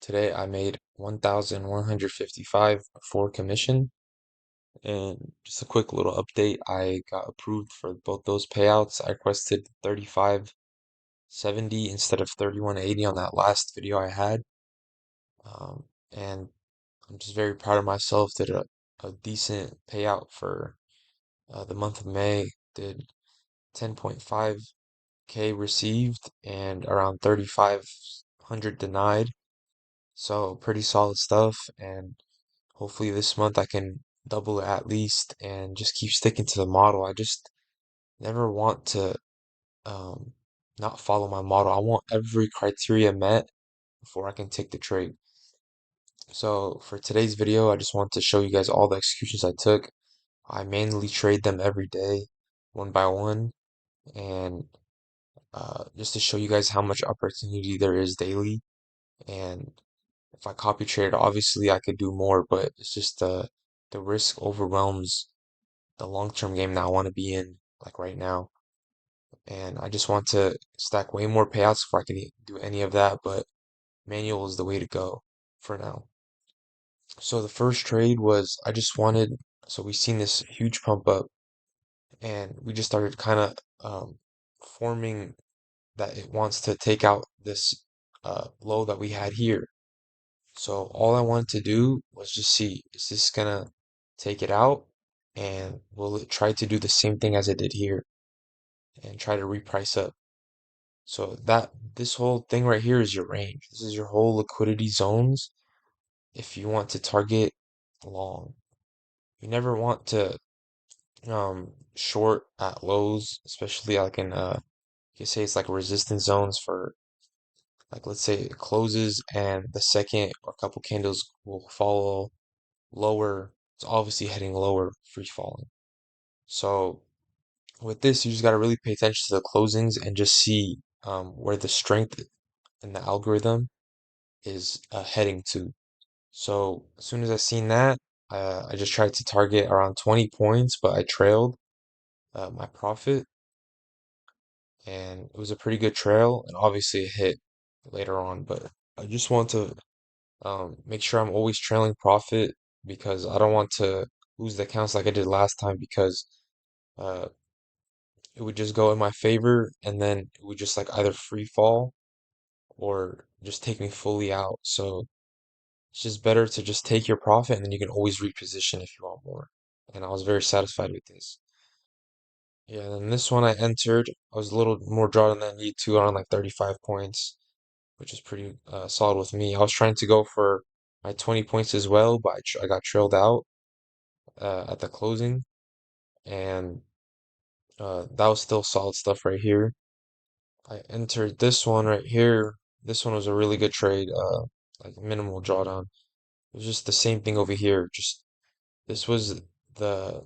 Today I made 1,155 before commission. And just a quick little update, I got approved for both those payouts. I requested 3570 instead of 3180 on that last video I had. And I'm just very proud of myself. Did a decent payout for the month of May. Did 10.5K received and around 3,500 denied. So pretty solid stuff. And hopefully this month I can double it at least and just keep sticking to the model. I just never want to um, not follow my model. I want every criteria met before I can take the trade. So for today's video, I just want to show you guys all the executions I took. I manually trade them every day, one by one, and just to show you guys how much opportunity there is daily. And if I copy trade, obviously I could do more, but it's just the risk overwhelms the long-term game that I want to be in, like right now. And I just want to stack way more payouts before I can do any of that, but manual is the way to go for now. So the first trade was so we seen this huge pump up and we just started kind of forming that it wants to take out this low that we had here. So all I wanted to do was just see, is this gonna take it out? And will it try to do the same thing as it did here and try to reprice up? So this whole thing right here is your range. This is your whole liquidity zones if you want to target long. You never want to short at lows, especially like in you could say it's like resistance zones for, like, let's say it closes and the second or couple candles will follow lower. It's obviously heading lower, free falling. So with this, you just got to really pay attention to the closings and just see where the strength in the algorithm is heading to. So as soon as I seen that, I just tried to target around 20 points, but I trailed my profit, and it was a pretty good trail, and obviously it hit later on. But I just want to make sure I'm always trailing profit because I don't want to lose the accounts like I did last time because uh, it would just go in my favor, and then it would just like either free fall or just take me fully out. So it's just better to just take your profit and then you can always reposition if you want more. And I was very satisfied with this. Yeah, and then this one I entered, I was a little more drawdown than I need to, around like 35 points, which is pretty solid with me. I was trying to go for my 20 points as well, but I got trailed out at the closing, and that was still solid stuff right here. I entered this one right here. This one was a really good trade, like minimal drawdown. It was just the same thing over here. Just this was the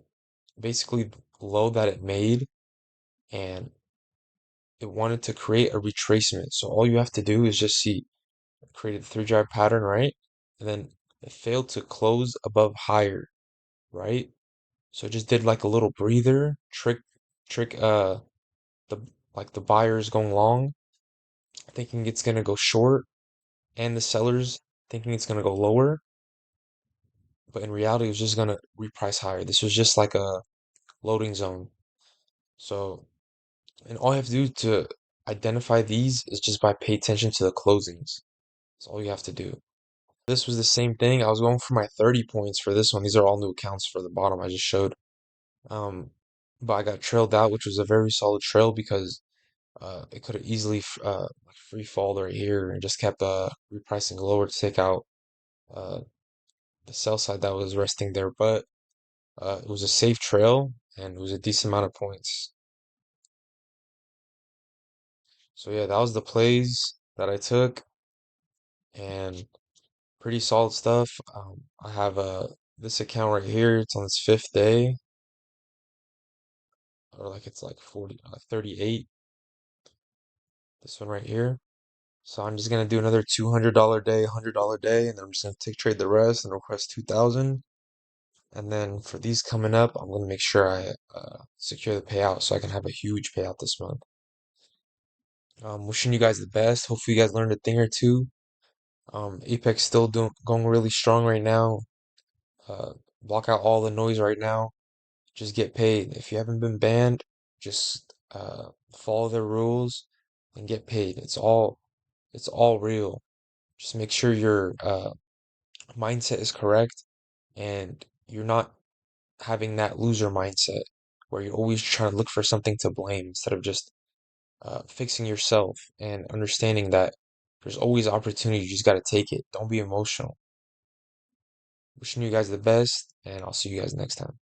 basically low that it made, and it wanted to create a retracement. So all you have to do is just see it created a three drive pattern, right? And then it failed to close above higher, right? So it just did like a little breather, trick the like the buyers going long, thinking it's gonna go short, and the sellers thinking it's gonna go lower, but in reality it was just gonna reprice higher. This was just like a loading zone. So, and all you have to do to identify these is just by pay attention to the closings. That's all you have to do. This was the same thing. I was going for my 30 points for this one. These are all new accounts for the bottom I just showed. Um, but I got trailed out, which was a very solid trail because it could have easily like free fall right here and just kept repricing lower to take out uh, the sell side that was resting there. But it was a safe trail and it was a decent amount of points. So yeah, that was the plays that I took, and pretty solid stuff. I have this account right here. It's on its fifth day, or like it's like 38. This one right here. So I'm just gonna do another $200 day, $100 day, and then I'm just gonna take trade the rest and request 2,000. And then for these coming up, I'm gonna make sure I secure the payout so I can have a huge payout this month. Wishing you guys the best. Hopefully you guys learned a thing or two. Apex still doing going really strong right now. Uh, Block out all the noise right now. Just get paid. If you haven't been banned, just follow the rules and get paid. It's all real. Just make sure your mindset is correct and you're not having that loser mindset where you're always trying to look for something to blame instead of just fixing yourself and understanding that there's always opportunity. You just got to take it. Don't be emotional. Wishing you guys the best, and I'll see you guys next time.